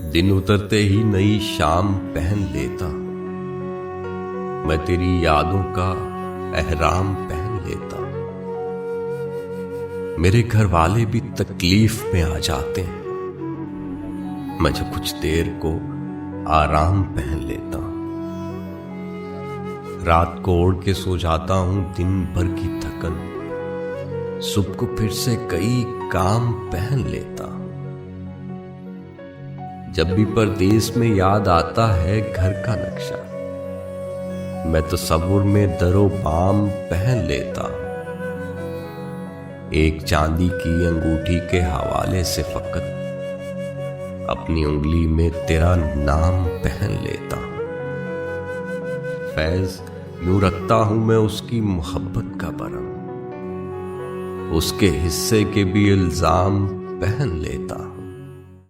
दिन उतरते ही नई शाम पहन लेता, मैं तेरी यादों का एहराम पहन लेता। मेरे घर वाले भी तकलीफ में आ जाते हैं, मैं जब कुछ देर को आराम पहन लेता। रात को ओढ़ के सो जाता हूं दिन भर की थकन, सुबह को फिर से कई काम पहन लेता। जब भी परदेस में याद आता है घर का नक्शा, मैं तो सब्र में दरो बाम पहन लेता। एक चांदी की अंगूठी के हवाले से फकत अपनी उंगली में तेरा नाम पहन लेता। फैज यूं रखता हूं मैं उसकी मोहब्बत का बरम, उसके हिस्से के भी इल्जाम पहन लेता।